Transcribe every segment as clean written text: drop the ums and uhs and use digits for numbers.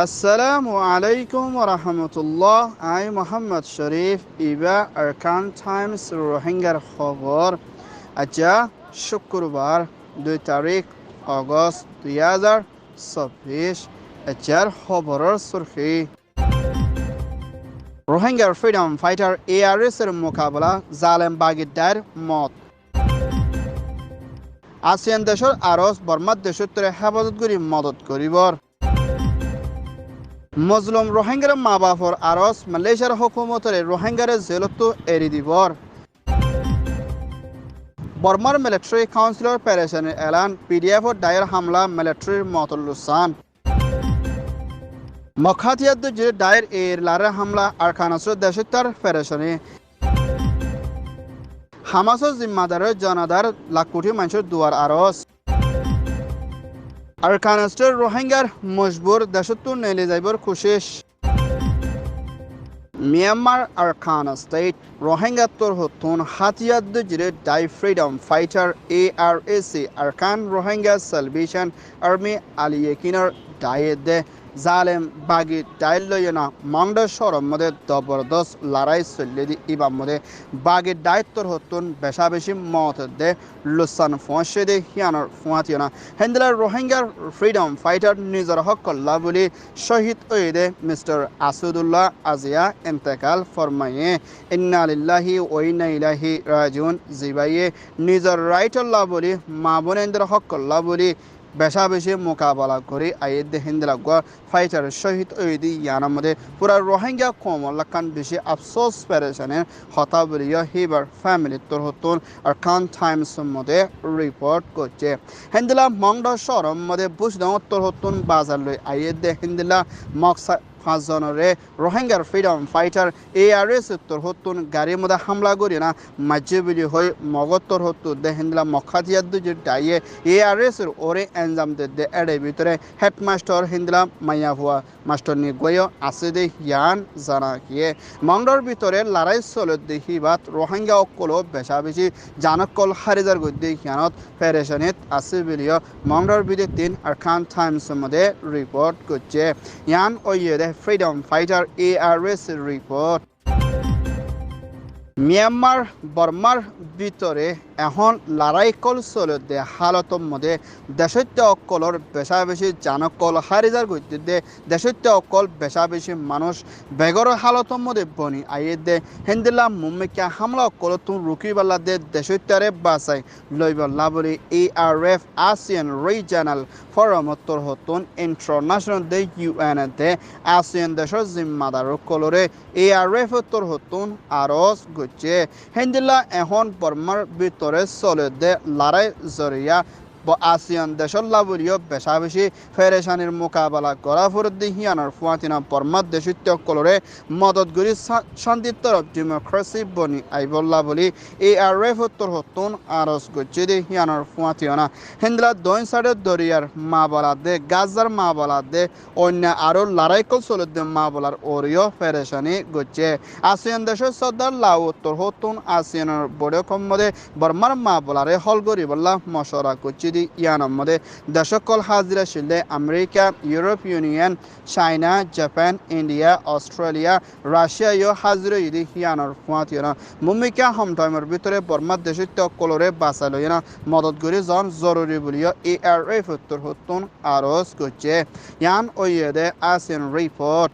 আসসালামু আলাইকুম রহমতুল্লাহ। I Mohammad Sharif Iba Arkan Times রোহিঙ্গার খবর। আচ্ছা, শুক্রবার 2 তারিখ আগস্ট 2024। আচ্ছার খবরের সুরখি রোহিঙ্গার ফ্রিডম ফাইটার ARS এর মোকাবেলা জালেম বাগিদার মত। আসিয়ান দেশের আরস বর্মার দেশত্রে হেফাজত করি মদত করিবর। মজলুম রোহিঙ্গার মা বাপর আরস মালয়েশিয়ার হুকুমতের রোহিঙ্গার জেলত এরি দিবর। বর্মার মিলিটারি কাউন্সিলর পেরেশানের এলান PDF দায়ের হামলা মিলিটারির মতলুসান। মখাতিয়াদ যে দায়ের এর লারে হামলা আরকানাসর দেশতার পেরেশানি। হামাসর জিম্মাদারের জনাদার লাখ কোটি মানুষের দুয়ার আরস। আরকানাস্টের রোহিঙ্গার মজবুর দেশত্ব নেলে যাইবর খুশিস। মিয়ানমার আরকানা স্টেট রোহিঙ্গা তোর হতুন হাতিয়াদ জিরে ডাই freedom fighter ARS Arakan Rohingya Salvation Army আলিয়েকিনার ডায়ে দে জালেম বাগি ডাইল লয়না মংড শরম মধ্যে জবরদস্ত লড়াই চললে দি ইবাম মধ্যে বাগি দায়িত্বর হতুন বেশা বেশি মত দে লুসান ফোঁসে দে হিয়ানোর ফুয়াতিয়না হেন্দিলার রোহিঙ্গার ফ্রিডম ফাইটার নিজের হক কল্লা বলি শহীদ ওয়েদে মিস্টার আসাদুল্লাহ আজিয়া ইন্তেকাল ফরমাইয়ে ইন্না লিল্লাহি ওয়া ইন্না ইলাইহি রাজিউন জিবাইয়ে নিজের রাইটল্লাহ বলি মা বোনেন্দ্র হক কল্লা বলি বেশা বেশি মোকাবেলা করে আয়েদ হিন্দিলাগুয়া ফাইটার শহীদ ওইদি ইয়ানার মধ্যে পুরা রোহিঙ্গা কমলাকান বেশি আফসোস পেরেশানের হতা বলিয়া হিবার ফ্যামিলি তোর হতুন আর কান টাইমস মধ্যে রিপোর্ট করছে। হিন্দিলা মংড শরম মধ্যে বুঝদাম তোর হতুন বাজার লই আয়েদ হিন্দিলা মকসা 5 জনরে রোহিঙ্গার ফ্রিডম ফাইটার ARS তোর হতুন গাড়ির মধ্যে হামলা করি না মাঝে বিলি হয়ে মগত্তর হতু দে হিন্দিলা মখাতিয়াদ যে ডাইয়ে ARS ওরে এনজাম দে এড়ে ভিতরে হেডমাস্টার হিন্দিলা মাইয়া হুয়া মাস্টার নিয়ে গয় আছে দে ইয়ান জানা কিয়ে মংডর ভিতরে লড়াই চলে দেখি বাত রোহিঙ্গা অকল বেশা বেশি জানকল হারিজার গদ্যে হিয়ানত পেরেশানিত আছে বিলিও মংডর বিদে 3 আরকান টাইমস মধ্যে রিপোর্ট করছে। ইয়ান ওইয়ে দে freedom fighter ARS report. Myanmar বর্মার ভিতরে এখন লড়াই কল চলে দে হালতর মধ্যে দেশত্য অকলর বেশা বেশি জানকল হারিজার গতিতে দেশত্য অকল বেশা বেশি মানুষ বেগর হালতর মধ্যে বনি আইয়ে দে হিন্দিলা মুম্মিকা হামলা অকল তুমি রুকিবাল্লা দে দেশত্যারে বাঁচাই লইবাল্লা বলি ARF আসিয়ান রিজনাল ফরমত্তর হতুন ইন্টারন্যাশনাল দে UN দে আসিয়ান দেশের জিম্মাদার কলরে ARF তোর হতুন আরস গচ্ছে হিন্দিলা এখন বর্মার ভিতরে চলে দে লড়াই জরিয়া আসিয়ান দেশের লাভলীয় বেশা বেশি ফেরেশানির মোকাবেলা করা ফুরদ্দি হিয়ানোর ফুয়াতিনা বর্মার দেশিত্য কলরে মদত গরি শান্তির তরফ ডেমোক্রেসি বনি আইবল্লা বলি ARF উত্তর হতুন আরস গচ্ছে দে হিয়ানোর ফুয়াতিয়না হিন্দিলা দৈন সাইডের দরিয়ার মা বলা দে গাজার মা বলা দে অন্য আরো লড়াইকল চলে দে মা বলার ওরিও ফেরেশানি গচ্ছে আসিয়ান দেশের সর্দার লাউ উত্তর হতুন আসিয়ানের বড় কম্মদে বর্মার মা বলারে হল গরি বল্লা মশরা করছে ইয়ানোর মধ্যে দশকল হাজিরা শিলে America Europe union China Japan India Australia Russia ইয় হাজিরা ইদি ইয়ানোর ফুয়াতিয়না মুম্মিকা হমটাইমের ভিতরে বর্মার দেশিত্য কলরে বাঁচা লইনা মদত করি জন জরুরি বলিও ARF উত্তর হতুন আরস করছে। ইয়ান ওইদে আসিয়ান রিপোর্ট।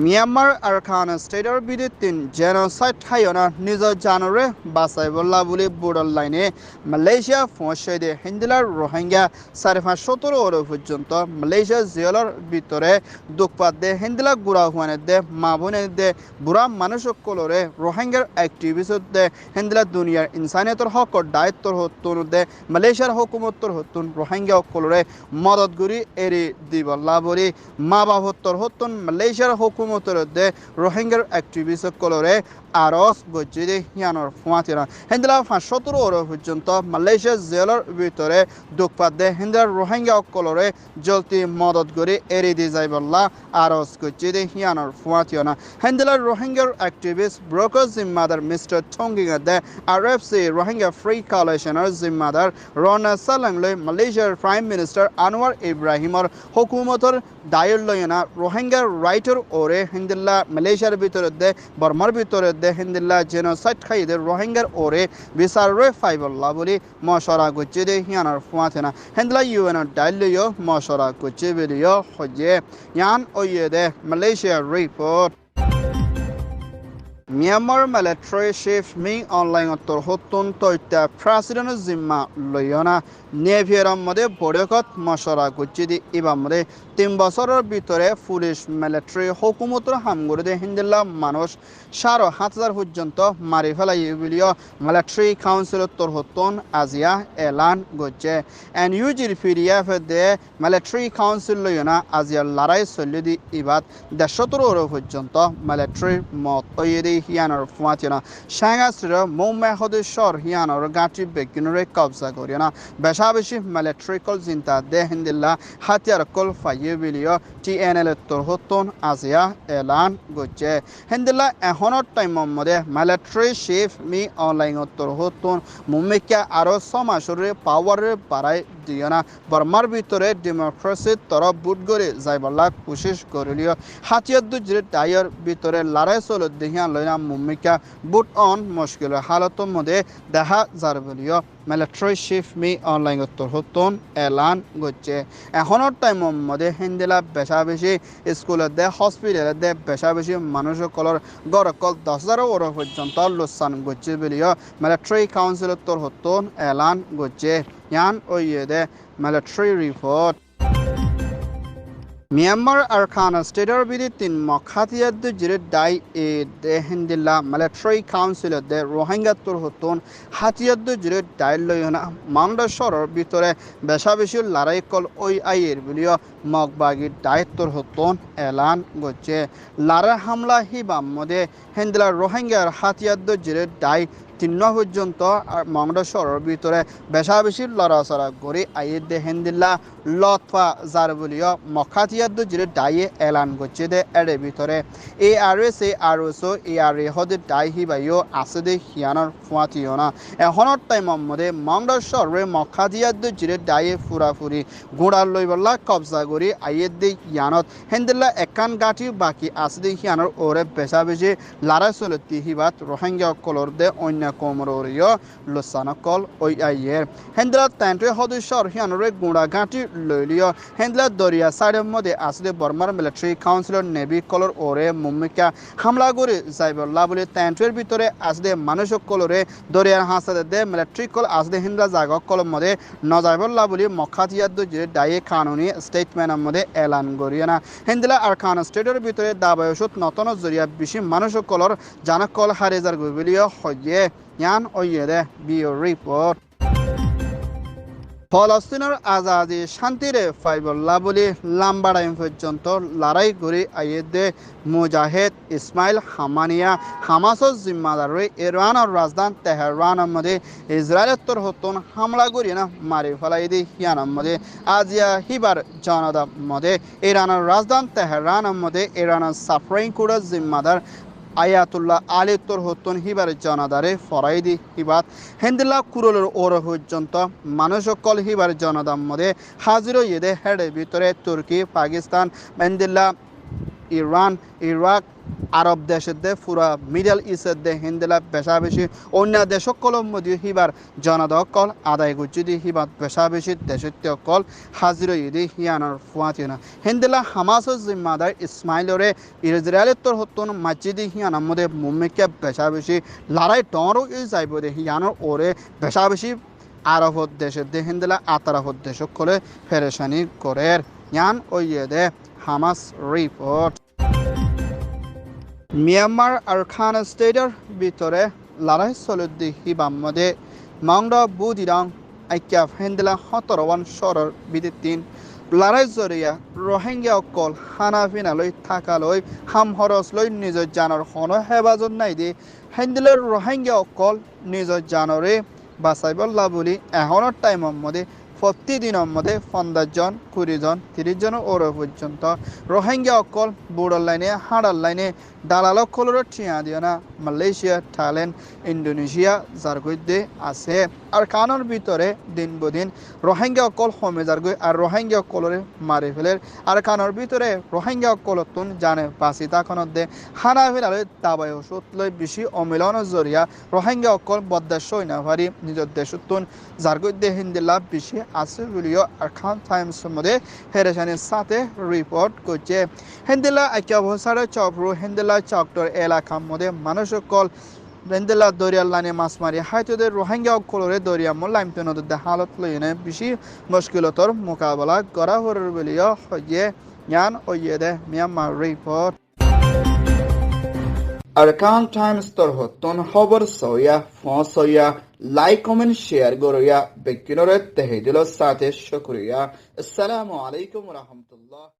মিয়ানমার আরকানা স্টেটের বিরুদ্ধে জেনোসাইড হাইনা নিজের জানরে বাঁচাই বললা বলে বর্ডার লাইনে মালয়েশিয়া পৌঁছে দিয়ে হিন্দিলার রোহিঙ্গা 517 পর্যন্ত মালয়েশিয়া জেলের ভিতরে দুঃখপাত দে হিন্দিলা গুড়া হুয়ানের দে মা বোনের দে বুড়া মানুষ কলরে রোহিঙ্গার অ্যাক্টিভিস্ট দে হিন্দিলা দুনিয়ার ইনসানিয়তর হকর দায়িত্বর হতুন দে মালয়েশিয়ার হুকুমতর হতুন রোহিঙ্গা কলরে মদত গুরি এরি দিবল্লা বলি মা বাবতর হতুন মালয়েশিয়ার হুকুম hukumator de Rohingya activist kolore aros gojide hianor fuatira hendla 517 oro পর্যন্ত মালয়েশিয়া জেলার ভিতরে দুঃখপাদে হিন্দা রোহিঙ্গা kolore জলতি মদত করে এরি দি যাইবল্লা আরস গজ্জিদে হিয়ানর ফুয়াতিয়না হেন্দলা রোহিঙ্গার অ্যাক্টিভিস্ট ব্রোকার জিম্মাদার মিস্টার থঙ্গিংা দে আরএফসি রোহিঙ্গা ফ্রি কোয়ালিশনের জিম্মাদার রনা সালাংলৈ মালয়েশিয়ার প্রাইম মিনিস্টার আনোয়ার ইব্রাহিমর হুকুমতর দায়র লয়না রোহিঙ্গার রাইটর ওরে হিন্দলা মালয়েশিয়ার ভিতরে দে বর্মার ভিতরে দে হিন্দলা জেনোসাইড খাইদে রোহিঙ্গার ওরে বিচার রে ফাইবল্লা বলি মশরা গজ্জিদে হিয়ানর ফুয়াতিনা হেন্দলা ইউএনর ডাইলিও মশরা গজ্জিবিলিও হজে yan oyede Malaysia report Myanmar military chief Min online ottor hotun toita president zimma loyona নেভিয়ার মধ্যে বড়কত মশরা গুচ্ছিদি ইবাম মধ্যে 3 বছরের ভিতরে পুলিশ মিলিটারি হুকুমতর হামগুড়ে হিন্দুল্লাহ মানুষ 7,500 পর্যন্ত মারি ফেলাই বলিও মিলিটারি কাউন্সিলত তরহতন আজিয়া এলান গজ্জে এনইউজির পিডিএফ দে মিলিটারি কাউন্সিল লয়না আজিয়া লড়াই চলিদি ইবাদ 170 পর্যন্ত মিলিটারি মত ওয়েদি হিয়ানর ফুয়াতিনা সাংগাস্ত্র মুম্বাই হদশর হিয়ানর গাটি বেকিনরে কবজা করিনা বেশি মিলিটারি কল জিন্তা দে হিন্দুল্লাহ হাতিয়ার কল ফাইয়ে বিলিও টিএনএল তরহতন আজিয়া এলান গজ্জে হিন্দুল্লাহ এখনৰ টাইমৰ মধ্যে মিলিটারি চিফ মি অনলাইন তরহতন মুম্বাইকে আরো 6 মাসের পাওয়ারে বাড়াই দিয়না বর্মার ভিতরে ডেমোক্রেসির তরফ বুট করে যাইবলা কোশিশ করিলিও হাতিয়ার দুজরে টায়ার ভিতরে লড়াই চল দেহিয়া লইনা মুম্বাইকে বুট অন মুশকিল হালতর মধ্যে দেখা যার বলিও মিলিটারি চিফ মি অনলাইন তরহতন এলান গজ্জে এখনৰ টাইমৰ মধ্যে হিন্দুলা বেশি স্কুলত দে হসপিটাল দে বেশি মানুষসকলৰ গড়কল 10,000 ওর পর্যন্ত লোকসান গজ্জে বলিও মিলিটারি কাউন্সিলত তরহতন এলান গজ্জে yan oyede military report Myanmar Arcana Stater bidi 3 mokhatiyad jire dai e de hindilla military council de Rohingya turhutun hatiyad jire dai loyona mangda shoror bitore beshi larai kol oi ayer bilio mokbagi dai turhutun elan gocche lara hamla hibam mode hindilla Rohingya hatiyad jire dai 3 পর্যন্ত মংডা শহরের ভিতরে বেশি লড়াচড়া করে আইয়ে দে হিন্দিল্লা লতফা যার বলিও মখাতিয়াদ জিরে ডাইয়ে এলান করছে দে এর ভিতরে ARS ARSO ARA হদে ডাই হিবাইও আছে দে হিয়ানোর ফুয়াতিও না এখনের টাইমের মধ্যে মংডা শহরে মখাতিয়াদ জিরে ডাইয়ে ফুরাফুরি গোড়ার লইবল্লা কবজা করে আইয়ে দে হিয়ানত হিন্দিল্লা একান গাঠি বাকি আছে দে হিয়ানোর ওরে বেশি লড়াই চলতি হিবাত রোহিঙ্গা কলর দে অন্য কোমরোরিও লসানকল ওই আইয়ের হেন্দ্রা তান্টে হদশর হিয়ানরে গুড়া গাঁটি লইলিও হেন্দ্রা দরিয়া সাইডের মধ্যে আসলে বর্মার মিলিটারি কাউন্সিলর নেভি কলর ওরে মুম্মিকা হামলা করে যাইবল্লা বলে তান্টের ভিতরে আসলে মানুষ কলরে দরিয়ার হাসাদে দে মিলিটারি কল আসলে হিন্দ্রা জাগক কলর মধ্যে নজাইবল্লা বলে মখাতিয়াদ যে ডাইয়ে কানুনি স্টেটমেন্টের মধ্যে এলান করিয়ে না হিন্দিলা আর খান স্টেটের ভিতরে দাবায়সত নতন জরিয়া বেশি মানুষ কলর জানা কল হারেজার গবিলিও হইয়ে yan oyede bio report ফলস্তিনের Azadi শান্তিরে ফাইবল্লা বলি লাম্বাড়াইম পর্যন্ত লড়াই করে আইয়েদে মুজাহিদ ইসমাইল হামানিয়া হামাসর জিম্মাদারে ইরানের রাজধানী তেহরানের মধ্যে ইসরায়েলের তরহতন হামলা করি না মারি ফেলাই দি হিয়ানের মধ্যে আজিয়া হিবার জনতা মধ্যে ইরানের রাজধানী তেহরানের মধ্যে ইরানের সাফরিং কুড়া জিম্মাদার আয়াতুল্লাহ আলী তরহতন হিবার জনাদারে ফরাইদি হিবাত হেন্দিল্লা কুরলের ওর পর্যন্ত মানুষ সকল হিবার জনাদার মধ্যে হাজির ইয়েদে হেডে ভিতরে তুর্কি পাকিস্তান হেন্দিল্লা ইরান ইরাক আরব দেশের দে পুরা মিডল ইস্টের দে হিন্দিলা বেশি অন্য দেশ সকলের মধ্যে হিবার জনাদা কল আদায় করছি দি হিবার বেশি দেশের কল হাজির ইদি হিয়ানোর ফুয়াতিনা হিন্দিলা হামাসের জিম্মাদার ইসমাইলরে ইসরায়েলের তরহতন মাজিদি হিয়ানোর মধ্যে মুম্মিকে বেশি লড়াই টরও এই যাইব দে হিয়ানোর ওরে বেশি আরব দেশের দে হিন্দিলা আতারব দেশ সকলে ফেরেশানি করে ইয়ান ওইয়ে দে হামাস রিপোর্ট মিয়ানমার আর খান স্টেটের ভিতরে লড়াই চলতি হিবাম মধ্যে মংড বুদিরাং আইক্যাফ হেন্দিলা 17 শহরের ভিতরে লাৰাই জৰিয়া ৰোহিংগা অকল খানা পিনালৈ থাকালৈ হাম খৰচ লৈ নিজৰ জানৰ কোনো হেফাজত নাই দি হেন্দিলৰ ৰোহিংগা অকল নিজৰ জানৰে বাচাইব বুলি এখনৰ টাইমৰ মধ্যে প্ৰতিদিনৰ মধ্যে 50 জন 20 জন 30 জনের ওরে পর্যন্ত রোহিঙ্গা অকল বোর্ডার লাইনে হাড়ার লাইনে দালালক কলর ঠিয়া দিও না মালয়েশিয়া থাইল্যান্ড ইন্দোনেশিয়া যার গদ্যে আছে আর কানের ভিতরে দিন বদিন রোহিঙ্গা অকল কমে যার গই আর রোহিঙ্গা অকলরে মারি ফেলের আর কানের ভিতরে রোহিঙ্গা অকলতুন জানে বাঁচি তাখনত দে হানা ফেলালে দাবাই ওষুধ লই বেশি অমিলনের জরিয়া রোহিঙ্গা অকল বদাস না পারি নিজের দেশতুন যার গদ্যে হিন্দিল্লা বেশি আছে বলিও আর খান টাইমসের মধ্যে হেরেশানির সাথে রিপোর্ট করছে হিন্দিল্লা একে বছরে চপরু হিন্দিল্লা চকটর এলাকার মধ্যে মানুষ সকল হেন্দিল্লা দরিয়ার লাইনে মাছ মারি হাইতদের রোহিঙ্গা অকলরে দরিয়া লাইমতে নদীতে হালত লইনে বেশি মুশকিলতর মোকাবেলা করা হর বলিও হয়ে জ্ঞান ওয়ে দে Myanmar report Arkan Times tor hoton খবর সয়া ফসয়া লাইক কমেন্ট শেয়ার গরয়া বেকিনরে তেহেদিল সাথে শুকরিয়া আসসালামু আলাইকুম ওয়া রাহমাতুল্লাহ